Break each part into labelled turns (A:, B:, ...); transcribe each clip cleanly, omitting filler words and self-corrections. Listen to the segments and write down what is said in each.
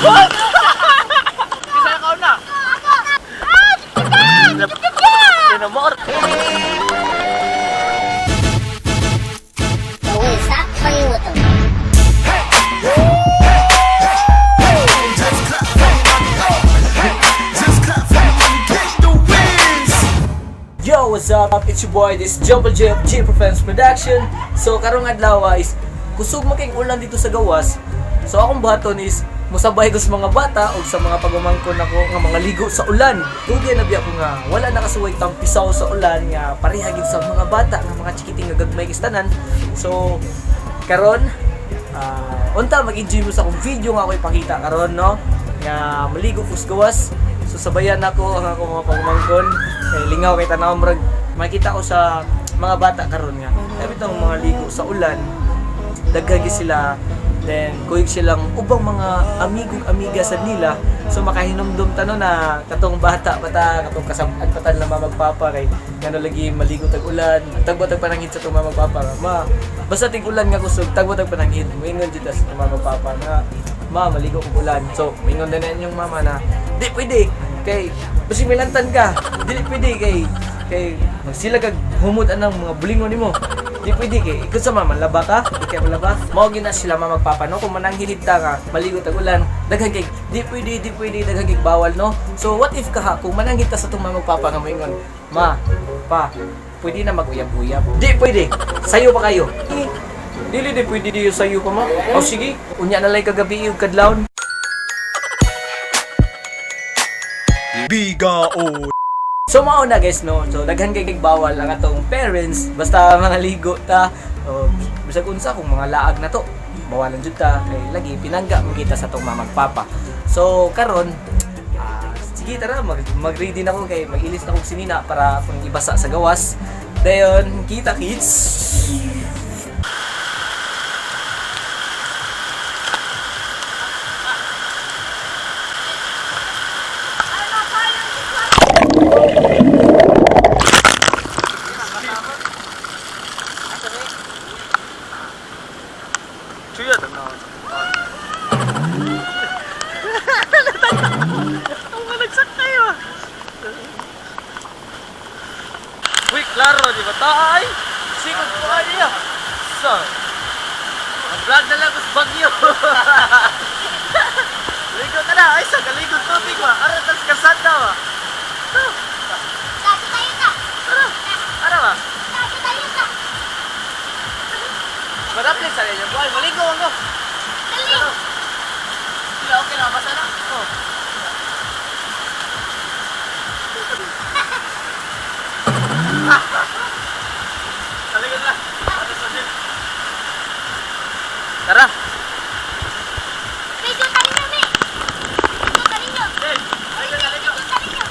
A: Kisa na kauna. Tinamor.
B: Sa palimutan.
C: Yo, what's up? It's your boy, this Jumble J of J Defense Production. So, karong adlaw is kusog making ulan dito sa gawas. So, akong baton is musabay ko sa mga bata o sa mga pagumangkon ako nga mga ligo sa ulan. Tugay na biya ko nga wala nakasuway tang pisaw sa ulan nga parehagid sa mga bata nga mga chikiting nga gagmay kistanan. So, karon unta mag-enjoy mo sa akong video nga ako ipakita karon, no? Nga maligo ko sa gawas. So sabayan ako ang akong mga pagumangkon kay lingaw kay tanaw murag makita ko sa mga bata karon nga every time mga ligo sa ulan daghagi sila, then kuyog silang ubang mga amiga sa nila, so makahinumdum tano na katong bata pata katong kasab-an patan na magpapa kay ngano lagi maligo tag ulan tagbotag pananghid sa tong magpapa basta tig ulan nga kusog tagbotag pananghid moingon jud sa tong magpapa na maligo ko ulan. So moingon din na yung mama na di pwede kay basig milantan ka, dili pwede kay sila kag humod anang mga bulingon nimo. Di pwede kay ikot sa mama laba ka, di kay malaba. Mao gina sila magpapano kung mananghinid ta nga maligo tag ulan. Daghan kay di pwede daghan kay bawal, no. So what if ka kung mananghid ta sa tong magpapa nga moingon, ma, pa, pwede na mag-uyab-uyab. Di pwede. Sayo pa kayo. Dili di pwede di sayo pa ma. O sige, unya na lay kagabi yung kadlawon.
A: Bigao.
C: So mao na guys, no. So daghan kay bawal ang atong parents basta mga ligo ta. Bisag unsa kung mga laag na to. Bawalan jud ta kay lagi pinangga kita sa tong mamagpapa. So karon sige tara mag-ready na ko kay mag-ilis na kog sinina para kung ibasa sa gawas. Dayon kita kids.
A: Chuyot na. Ang malagsak kayo. Uy, klaro, di ba? Tay! Sikot ko nga niya. So, mag-vlog na lang sa bagyo. Ligo ka na. Ay, sa kaligod tubig ba? Aratas kasanda ba?
B: Dati tayo ka.
A: Ano ba?
B: Dati tayo ka.
A: Marapin sa inyo. Buhay, maligo ako.
B: Dali.
A: Sila okay na, basta na? Oo. Taligod na. Tara.
B: Medyo tayo na, me. Medyo tayo nyo.
A: Hey, taligod na, taligod.
B: Medyo tayo nyo.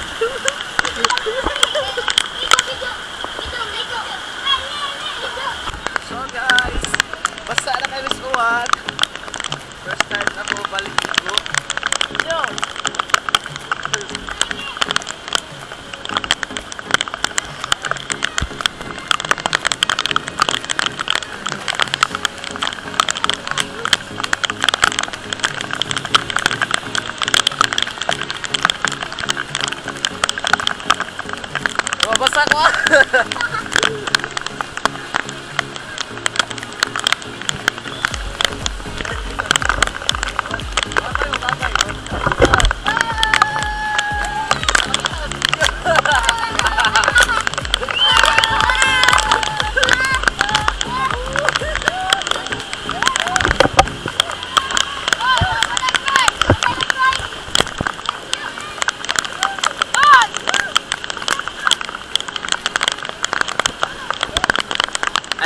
A: So guys, basta na kayo sa uwan. First time na po balik ko. Yo! Basta ko ah!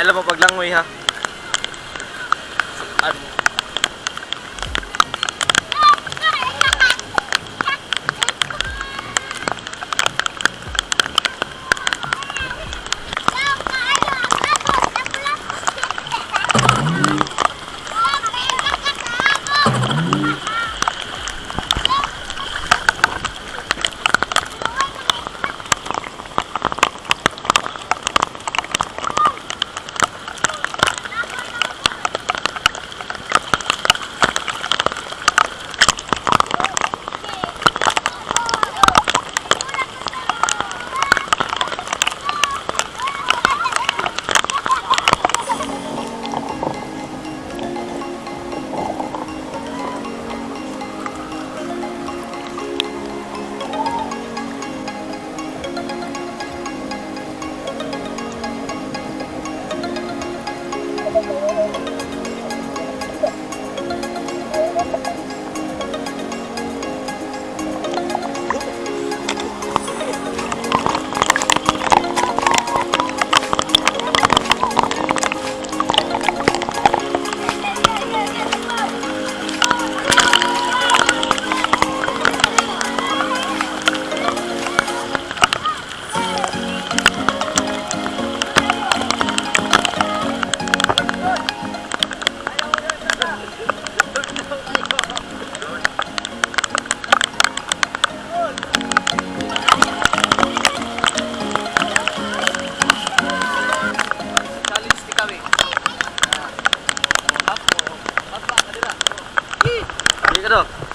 A: Alam mo paglangoy ha.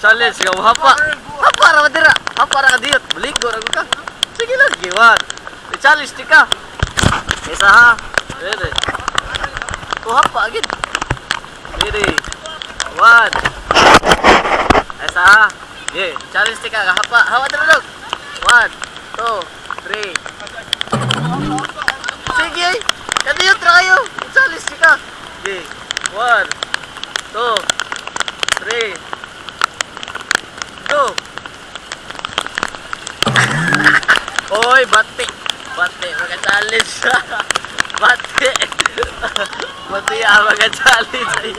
A: challenge ka, hapa. Hapa ra madira. Hapa ra ka diyot. Buligo ra ka. Sige lang, giwat. I-challenge di ka. Isa ha. Ready. Oh, hapa agad. Ready. 1. Isa ha. Yeah, challenge di ka. Hapa. Hawa dira dog. 1, 2, 3. Sige. Kadiyot ra kayo. I-challenge di ka. Okay. 1, 2, 3. Go. Oy, bati. Bati, mag-challenge. Bati. Bati mag-challenge.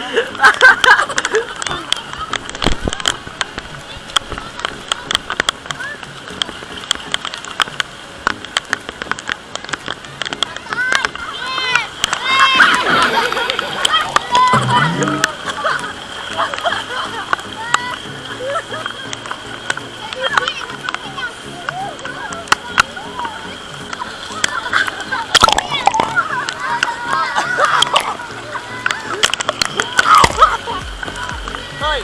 A: Hoy.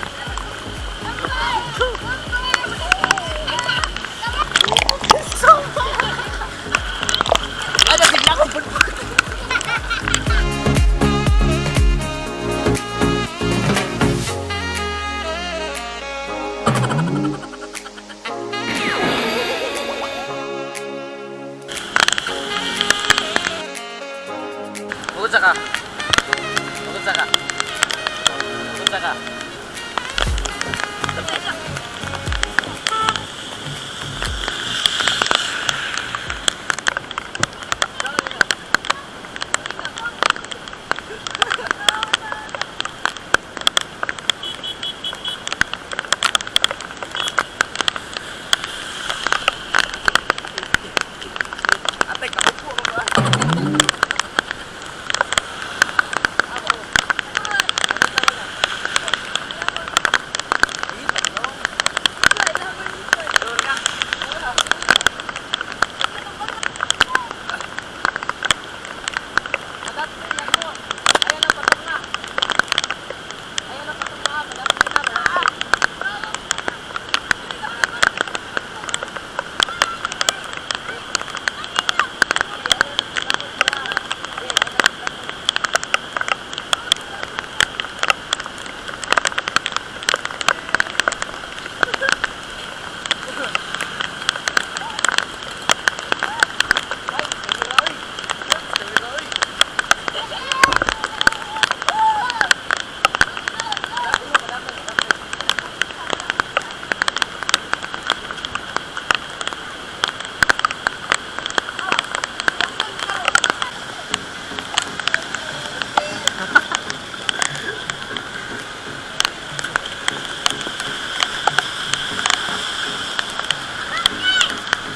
A: Ada bigla akong Ugot ka. Ugot ka. Ugot ka. Ate, kaupo ka ba?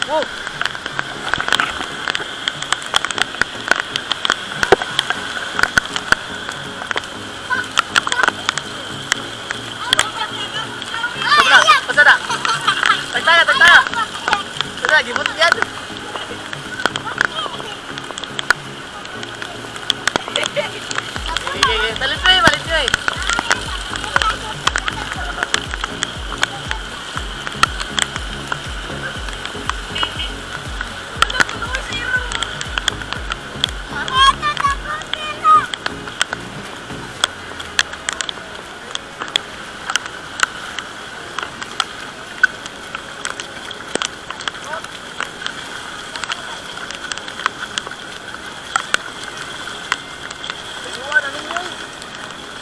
A: Whoa! Basta na! Tagtaya! Tagtaya! Tagtaya! Gibot yan! Talit mo eh! Malit mo eh!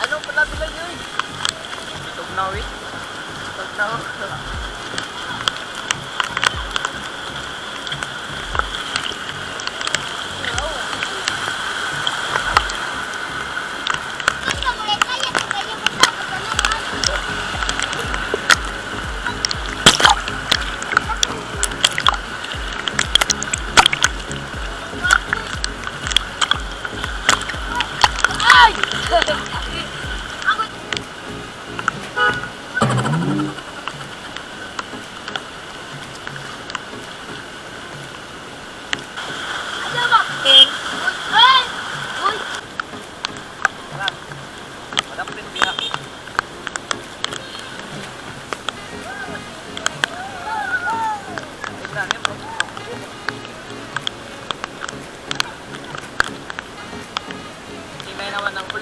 A: Ano pala bila yun? Tugnaw eh. Tugnaw.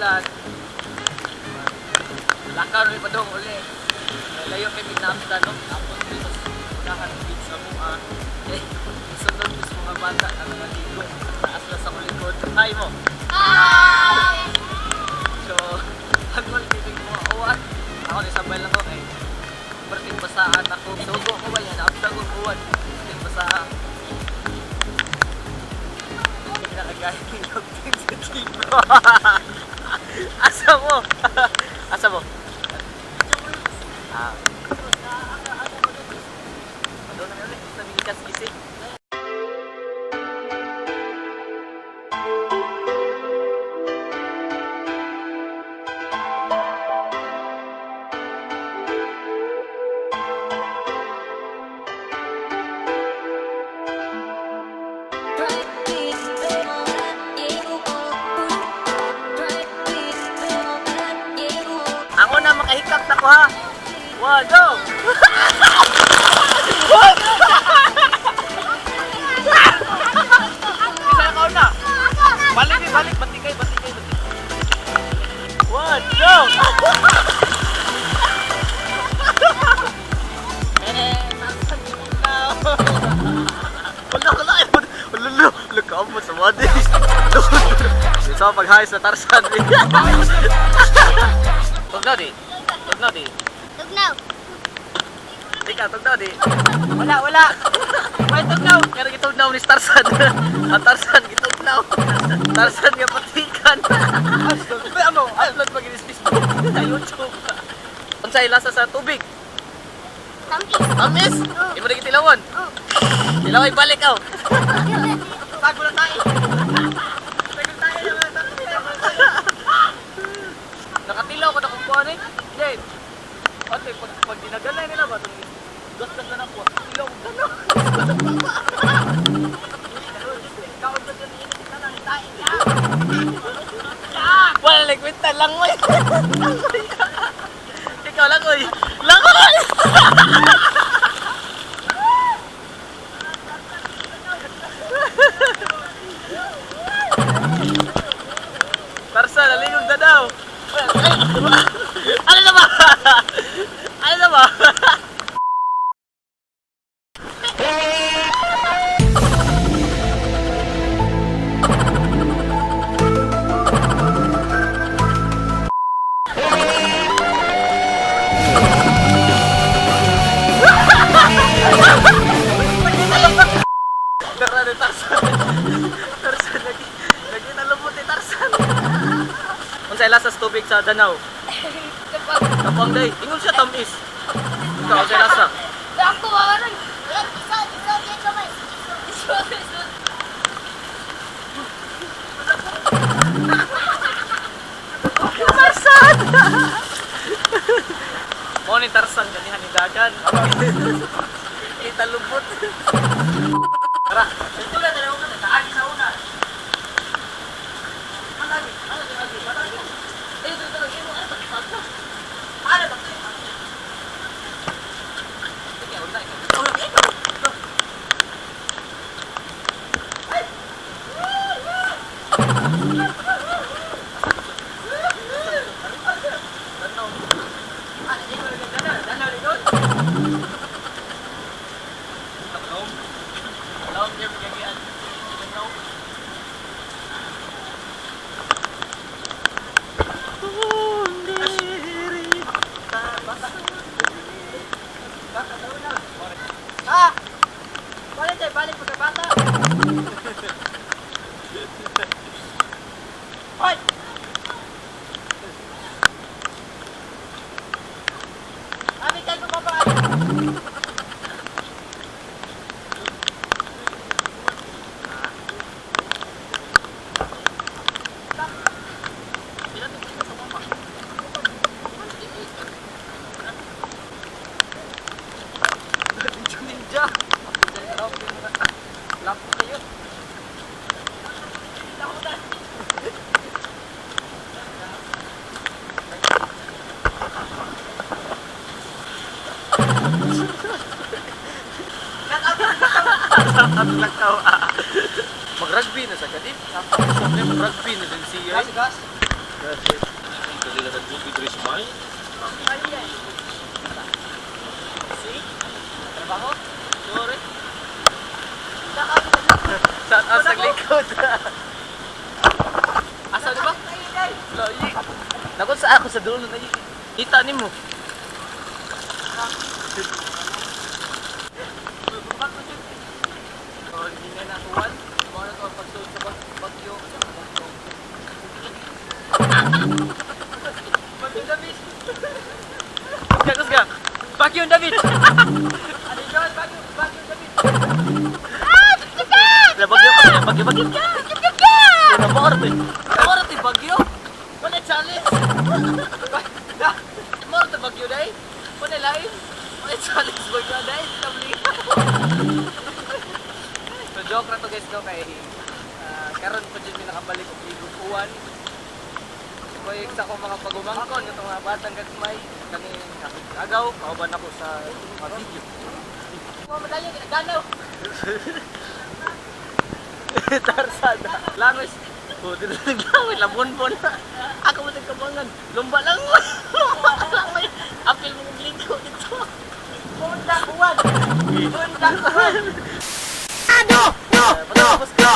A: ulan. Lakaw rin pa doon uli. Layo kay Pinamta, no? Tapos dito sa beach sa mga. Eh, sunod ko sa mga bata na nangaligo. Taas na sa kulikod. Hi mo! So, pag malibig mo uwan, ako nisabay lang ko kay berting basaan ako. Sugo ko ba yan? After ko uwan, berting basaan. Hindi nakagaya ng logting sa chico. Asa mo? Asa mo? Ano na ulit? Sa Milikas Gising. Ako na makahikap na ko ha. One, go! Isa ka na. Balik, balik, batikay, batikay, batikay. One, go! Wala, lukam mo sa wadis. Isa paghayos na Tarzan. Tugnaw di. Tugnaw di.
B: Tugnaw.
A: Ika, tugnaw di. Wala, wala. May tugnaw. Kaya gitugnaw ni Tarzan. Ang Tarzan gitugnaw. Tarzan nga patikan. Ano? Upload mag-inis Facebook sa YouTube. Unsay lasa sa tubig?
B: Tamis.
A: Tamis? Imo na gitilawon. Tilaway balik aw. Tago na tayo. Tago tayo. Nakatilaw ko na kung kuha ni. Jade. Ate, pag dinagalay nila ba? Gas-gas na ako. Tilaw ko na. Wala, nagkwenta lang mo. Ikaw lang, oy. Langoy! Tarzan, nalingog na daw. Ano na ba? Ano na ba? Tara na Tarzan. Tarzan, lagi nalumot ni Tarzan. Unsay lasa sa tubig sa Danau? Kapang day. Ingon siya tamis. Ikaw, unsay lasa?
B: Ako, aray. Isa, dito ba? Isa.
A: Tarzan! Mo ni Tarzan ganihan ni dagan. Kita lubot. Tara, ito na dalawa ka sa agi sa una. Malagi, malagi. Ito lagi mo ano pa? Ano ba? Sige, una ikaw. Una ikaw. Balik tayo, balik pagkabata. Hoy! Kami tayo pumapaan. Ninja! Lapot kayo. Mag-rugby na sa kadip. Mag-rugby na din siya. Kasi na nag-duty dress mine.
C: See? Trabaho?
A: Sorry. Shout out sa likod.
C: Asa di ba?
A: Loyi. Nakot sa ako sa dulo na kita ni mo.
C: So, hindi na natuwan. Mga na ito ang pagsuot sa bagyo. Bagyo David!
A: Kakos ka. Bagyo David.
C: Ano yun? Bagyo David!
A: Bagyo ka. Bagyo ka. Namorte.
C: Namorte bagyo? Wala challenge! Namorte bagyo dahi? Wala lain? Wala challenge bagyo dahi? So joke na to guys no kay karon pa dyan may nakabalik og ligog uwan. Kaya sa ko mga pagumangkon itong mga batang gagmay kani agaw kauban ako sa mga video. Mo madali ganaw.
A: Tarsada.
C: Langos.
A: Oh, dito naglawin labon-bon.
C: Ako mo nagkabangan. Lumba lang mo. Lumba lang mo. Apil mo ng lingko dito. Punta uwan. Punta uwan.
A: Patapos ka.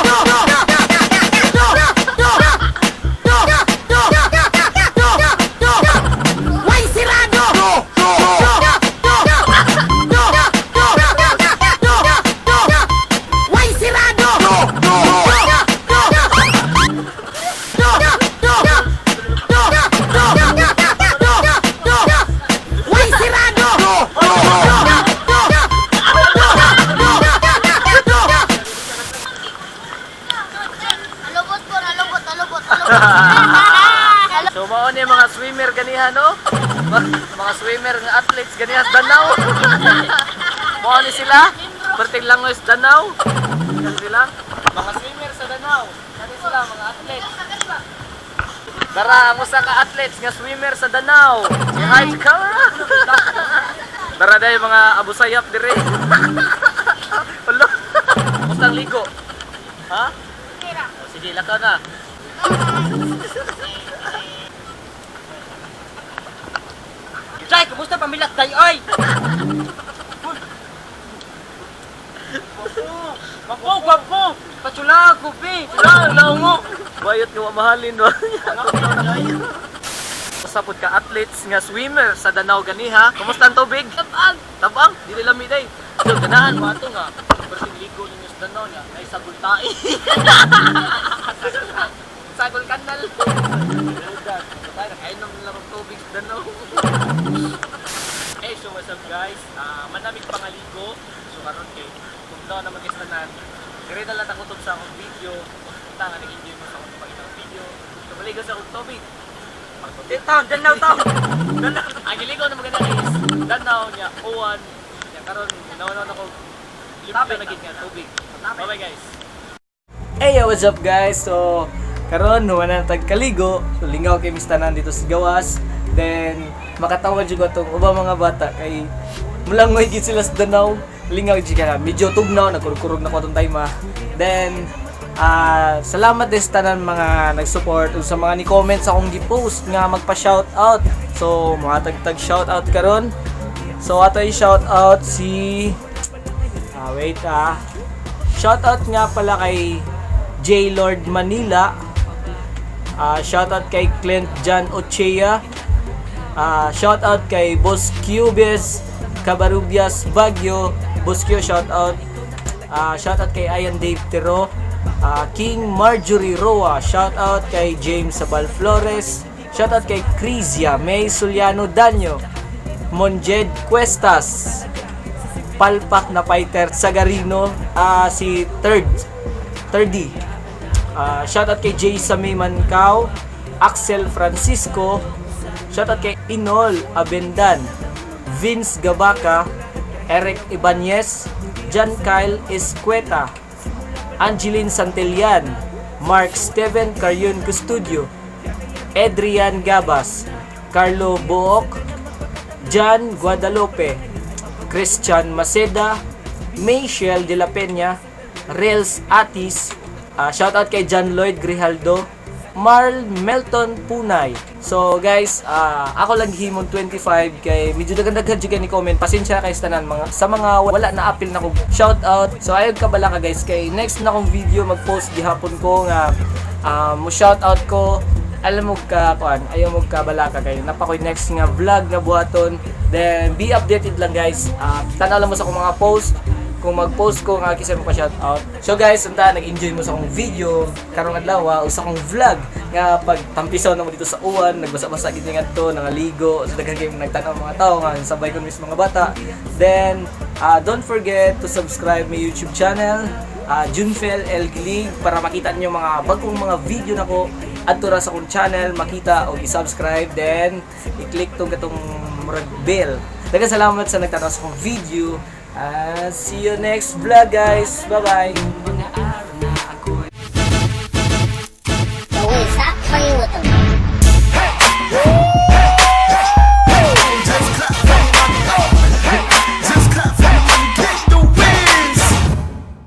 B: Alubot ko, alubot.
A: So mao ni mga swimmer ganiha no? Mga swimmer nga athletes ganiha sa Danau. Mao ni sila. Perting langos Danau. Kasi sila mga swimmer sa Danau. Kani sila mga athletes. Tara, musa ka athletes nga swimmer sa Danau. Si hi sa camera. Tara dayo mga abusayap dire. Hello. Mustang ligo. Ha? O, sige, lakaw na.
C: Jai, kumusta pamilat day oy? Gwapo. Patsula ko bi. Law mo.
A: Bayot nga mahalin no. Pasapod ka athletes nga swimmer sa Danau ganiha. Kumusta ang tubig?
C: Tabang.
A: Tabang, dili lami day. So ganahan mo ato nga. Perting ligo ninyo sa Danau niya. Ay sagol tae.
C: Sagol kanal.
A: Tayo nakainom nila ng tubig sa Danau. Hey, so what's up guys? Manamig pangaligo. So karon kay kung daw na mag-istanan. Dire na lang ako sa akong video. Punta nga nag-enjoy mo sa akong pagkakang video. So maligo sa akong tubig.
C: Danau taon.
A: Ang iligo na maganda is Danau niya, uwan. Niya karon nawanan ako limpyo na gid nga tubig. Bye guys.
C: Hey, what's up guys? So, karon human na tagkaligo. So, lingaw kay mistanan dito sa gawas. Then, makatawa jud ko tong ubang mga bata kay mulangoy gid sila sa Danau. Lingaw jud ka. Medyo tugnaw, nagkurkurog na ko tong time. Then, salamat din sa tanan mga nag-support ug sa mga ni-comment sa akong gi-post nga magpa-shoutout. So, mga tag shoutout karon. So, ato i-shoutout si shoutout nga pala kay J. Lord Manila. Shoutout kay Clint John Ochea. Shoutout kay Boss Cubes Cabarubias Baguio. Boss Q, shoutout. Shoutout kay Ian Dave Tero. King Marjorie Roa. Shoutout kay James Sabal Flores. Shoutout kay Crisia May Suliano Danyo. Monjed Cuestas. Palpak na fighter Sagarino. Si Thirdy. Shoutout kay Jay Samay Mancao. Axel Francisco. Shoutout kay Inol Abendan. Vince Gabaca. Eric Ibanez. John Kyle Escueta. Angeline Santillan. Mark Steven Carrion Custodio. Adrian Gabas. Carlo Book. John Guadalupe. Christian Maceda. Mayshel De La Peña. Rels Atis. Shoutout kay John Lloyd Grijaldo. Marl Melton Punay. So guys, ako lang himon 25 kay medyo daghan-daghan jud ni comment. Pasensya kay tanan mga sa mga wala na apil na ko shout out. So ayog ka bala ka guys kay next na kong video mag-post gihapon ko nga mo shout out ko. Alam mo ka kuan, ayaw mo ka bala ka kay napakoy next nga vlog nga buhaton. Then be updated lang guys. Tanaw lang mo sa akong mga post. Kung mag-post ko nga kisay mo pa shout out. So guys, unta nag-enjoy mo sa akong video karong adlaw o sa akong vlog nga pag tampisaw na mo dito sa uwan, nagbasa-basa gid nga to, nangaligo, so daghan kay nagtanaw mga tao nga sabay ko mis mga bata. Then don't forget to subscribe my YouTube channel, Junfel El Gilig, para makita niyo mga bagong mga video nako adto ra sa akong channel, makita o i-subscribe, then i-click tong katong murag bell. Daghang salamat sa nagtanaw sa akong video. See you next vlog guys. Bye bye.